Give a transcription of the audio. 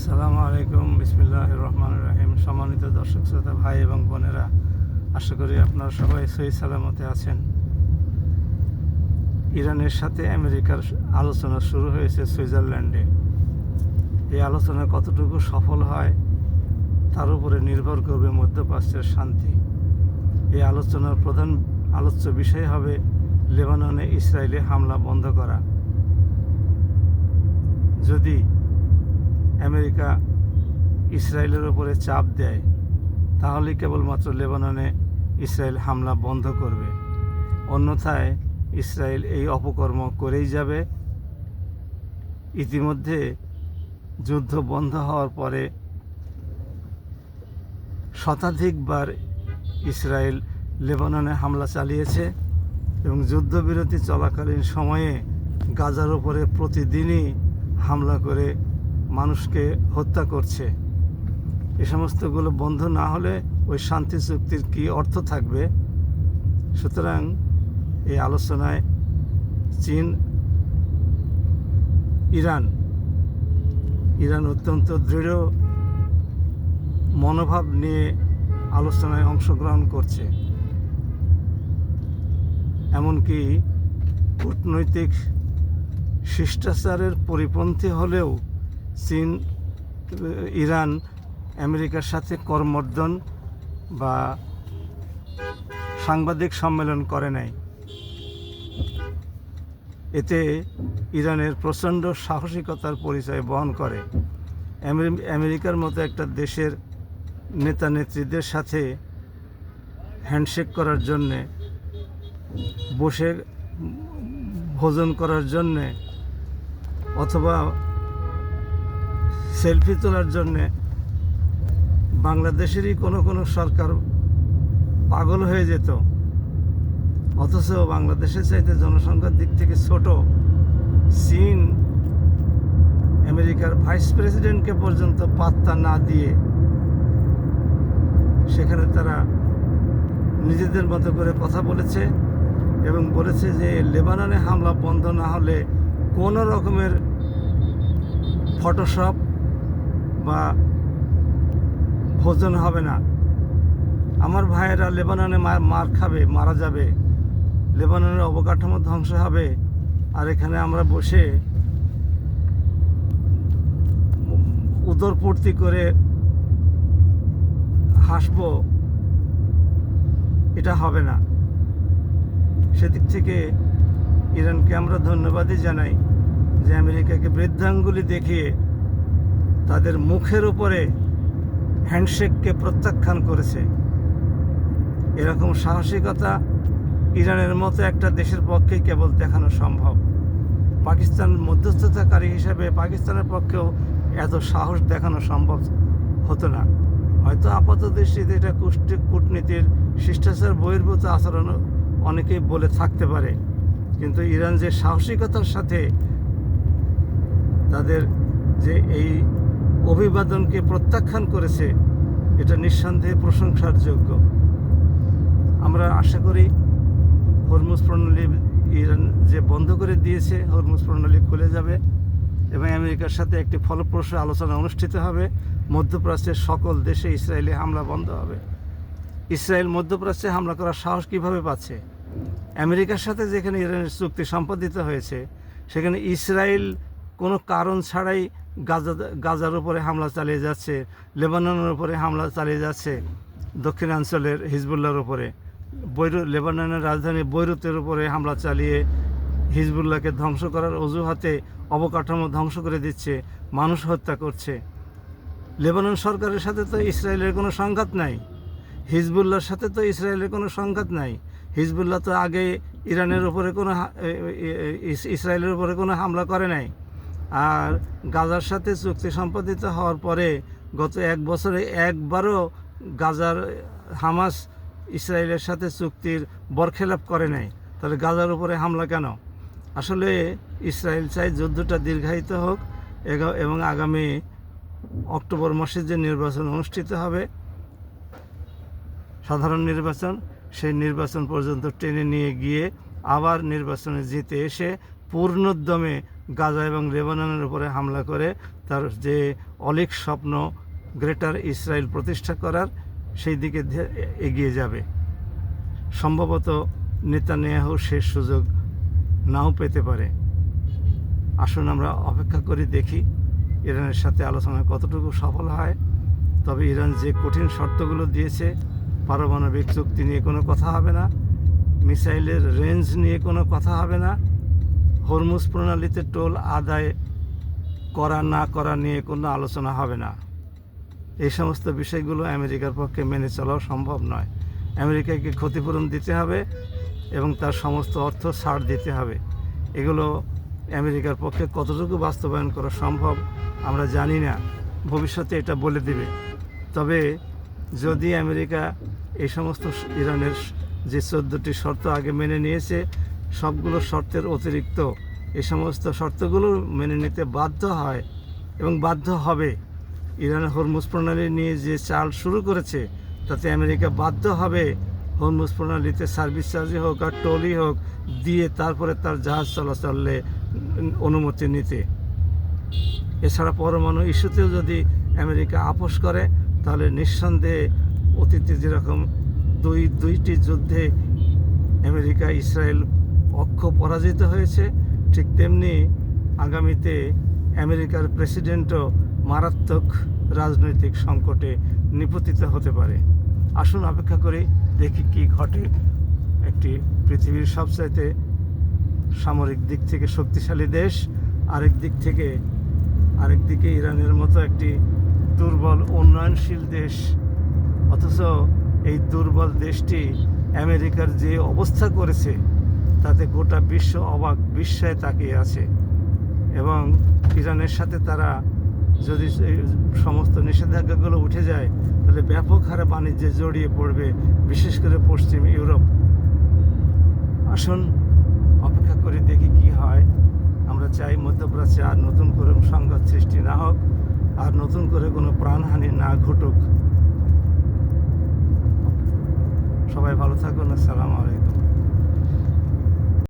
আসসালামু আলাইকুম, বিসমিল্লাহির রহমানির রহিম। সম্মানিত দর্শক শ্রোতা ভাই এবং বোনেরা, আশা করি আপনারা সবাই সহি সালামতে আছেন। ইরানের সাথে আমেরিকার আলোচনা শুরু হয়েছে সুইজারল্যান্ডে। এই আলোচনা কতটুকু সফল হয় তার উপরে নির্ভর করবে মধ্যপ্রাচ্যের শান্তি। এই আলোচনার প্রধান আলোচ্য বিষয় হবে লেবাননে ইসরায়েলি হামলা বন্ধ করা। যদি আমেরিকা ইসরায়েলের উপরে চাপ দেয় তাহলে কেবলমাত্র লেবাননে ইসরায়েল হামলা বন্ধ করবে, অন্যথায় ইসরায়েল এই অপকর্ম করেই যাবে। ইতিমধ্যে যুদ্ধ বন্ধ হওয়ার পরে শতাধিকবার ইসরায়েল লেবাননে হামলা চালিয়েছে এবং যুদ্ধবিরতি চলাকালীন সময়ে গাজার উপরে প্রতিদিনই হামলা করে মানুষকে হত্যা করছে। এ সমস্তগুলো বন্ধ না হলে ওই শান্তি চুক্তির কী অর্থ থাকবে? সুতরাং এই আলোচনায় চীন, ইরান অত্যন্ত দৃঢ় মনোভাব নিয়ে আলোচনায় অংশগ্রহণ করছে। এমনকি কূটনৈতিক শিষ্টাচারের পরিপন্থী হলেও ইরান আমেরিকার সাথে করমর্দন বা সাংবাদিক সম্মেলন করে নাই। এতে ইরানের প্রচণ্ড সাহসিকতার পরিচয় বহন করে। আমেরিকার মতো একটা দেশের নেতা নেত্রীদের সাথে হ্যান্ডশেক করার জন্যে, বসে ভোজন করার জন্যে অথবা সেলফি তোলার জন্যে বাংলাদেশেরই কোনো সরকার পাগল হয়ে যেত, অথচ বাংলাদেশের চাইতে জনসংখ্যার দিক থেকে ছোট চীন আমেরিকার ভাইস প্রেসিডেন্টকে পর্যন্ত পাত্তা না দিয়ে সেখানে তারা নিজেদের মতো করে কথা বলেছে এবং বলেছে যে লেবাননে হামলা বন্ধ না হলে কোনো রকমের ফটোশপ বা ভোজন হবে না। আমার ভাইয়েরা লেবাননে মার খাবে, মারা যাবে, লেবাননের অবকাঠামো ধ্বংস হবে, আর এখানে আমরা বসে উদরপূর্তি করে হাসবো, এটা হবে না। সেদিক থেকে ইরানকে আমরা ধন্যবাদই জানাই যে আমেরিকাকে বৃদ্ধাঙ্গুলি দেখিয়ে তাদের মুখের উপরে হ্যান্ডশেককে প্রত্যাখ্যান করেছে। এরকম সাহসিকতা ইরানের মতো একটা দেশের পক্ষেই কেবল দেখানো সম্ভব। পাকিস্তান মধ্যস্থতাকারী হিসাবে পাকিস্তানের পক্ষেও এত সাহস দেখানো সম্ভব হতো না। হয়তো আপাত দৃষ্টিতে এটা কূটনীতির শিষ্টাচার বহির্ভূত আচরণ অনেকেই বলে থাকতে পারে, কিন্তু ইরান যে সাহসিকতার সাথে তাদের যে এই অভিবাদনকে প্রত্যাখ্যান করেছে, এটা নিঃসন্দেহে প্রশংসার যোগ্য। আমরা আশা করি হরমুজ প্রণালী ইরান যে বন্ধ করে দিয়েছে, হরমুজ প্রণালী খুলে যাবে এবং আমেরিকার সাথে একটি ফলপ্রসূ আলোচনা অনুষ্ঠিত হবে। মধ্যপ্রাচ্যের সকল দেশে ইসরায়েলি হামলা বন্ধ হবে। ইসরায়েল মধ্যপ্রাচ্যে হামলা করার সাহস কীভাবে পাচ্ছে? আমেরিকার সাথে যেখানে ইরানের চুক্তি সম্পাদিত হয়েছে সেখানে ইসরায়েল কোনো কারণ ছাড়াই গাজার উপরে হামলা চালিয়ে যাচ্ছে, লেবাননের উপরে হামলা চালিয়ে যাচ্ছে, দক্ষিণাঞ্চলের হিজবুল্লাহর উপরে, লেবাননের রাজধানী বৈরুতের উপরে হামলা চালিয়ে হিজবুল্লাহকে ধ্বংস করার অজুহাতে অবকাঠামো ধ্বংস করে দিচ্ছে, মানুষ হত্যা করছে। লেবানন সরকারের সাথে তো ইসরায়েলের কোনো সংঘাত নাই, হিজবুল্লাহর সাথে তো ইসরায়েলের কোনো সংঘাত নাই। হিজবুল্লাহ তো আগে ইরানের উপরে ইসরায়েলের উপরে কোনো হামলা করে নাই। আর গাজার সাথে চুক্তি সম্পাদিত হওয়ার পরে গত এক বছরে একবারও গাজার হামাস ইসরায়েলের সাথে চুক্তির বরখেলাপ করে নাই। তাহলে গাজার উপরে হামলা কেন? আসলে ইসরায়েল চায় যুদ্ধটা দীর্ঘায়িত হোক এবং আগামী অক্টোবর মাসে যে নির্বাচন অনুষ্ঠিত হবে, সাধারণ নির্বাচন, সেই নির্বাচন পর্যন্ত টেনে নিয়ে গিয়ে আবার নির্বাচনে জিতে এসে পূর্ণোদ্যমে গাজা এবং লেবাননের উপরে হামলা করে তার যে অলীক স্বপ্ন গ্রেটার ইসরায়েল প্রতিষ্ঠা করার সেই দিকে এগিয়ে যাবে। সম্ভবত নেতানিয়াহু শেষ সুযোগ নাও পেতে পারে। আসুন আমরা অপেক্ষা করি, দেখি ইরানের সাথে আলোচনা কতটুকু সফল হয়। তবে ইরান যে কঠিন শর্তগুলো দিয়েছে, পারমাণবিক চুক্তি নিয়ে কোনো কথা হবে না, মিসাইলের রেঞ্জ নিয়ে কোনো কথা হবে না, হরমুজ প্রণালীতে টোল আদায় করা না করা নিয়ে কোনো আলোচনা হবে না। এই সমস্ত বিষয়গুলো আমেরিকার পক্ষে মেনে চলাও সম্ভব নয়। আমেরিকাকে ক্ষতিপূরণ দিতে হবে এবং তার সমস্ত অর্থ ছাড় দিতে হবে। এগুলো আমেরিকার পক্ষে কতটুকু বাস্তবায়ন করা সম্ভব আমরা জানি না, ভবিষ্যতে এটা বলে দিবে। তবে যদি আমেরিকা এই সমস্ত ইরানের যে 14টি শর্ত আগে মেনে নিয়েছে, সবগুলো শর্তের অতিরিক্ত এই সমস্ত শর্তগুলো মেনে নিতে বাধ্য হয় এবং বাধ্য হবে, ইরান হরমুজ প্রণালী নিয়ে যে চাল শুরু করেছে তাতে আমেরিকা বাধ্য হবে হরমুজ প্রণালীতে সার্ভিস চার্জই হোক আর টোলই হোক দিয়ে তারপরে তার জাহাজ চলাচলে অনুমতি নিতে। এছাড়া পরমাণু ইস্যুতেও যদি আমেরিকা আপোষ করে তাহলে নিঃসন্দেহে অতীতে যেরকম দুইটি যুদ্ধে আমেরিকা ইসরায়েল অক্ষ পরাজিত হয়েছে, ঠিক তেমনি আগামীতে আমেরিকার প্রেসিডেন্টও মারাত্মক রাজনৈতিক সংকটে নিপতিত হতে পারে। আসুন অপেক্ষা করি, দেখি কি ঘটে। একটি পৃথিবীর সবচাইতে সামরিক দিক থেকে শক্তিশালী দেশ, আরেকদিকে ইরানের মতো একটি দুর্বল উন্নয়নশীল দেশ, অথচ এই দুর্বল দেশটি আমেরিকার যে অবস্থা করেছে তাতে গোটা বিশ্ব অবাক বিস্ময়ে তাকিয়ে আছে। এবং ইরানের সাথে তারা যদি সমস্ত নিষেধাজ্ঞাগুলো উঠে যায় তাহলে ব্যাপক হারে বাণিজ্যে জড়িয়ে পড়বে, বিশেষ করে পশ্চিম ইউরোপ। আসুন অপেক্ষা করে দেখি কি হয়। আমরা চাই মধ্যপ্রাচ্যে আর নতুন করে সংঘাত সৃষ্টি না হোক, আর নতুন করে কোনো প্রাণহানি না ঘটুক। সবাই ভালো থাকুন। আসসালামু আলাইকুম।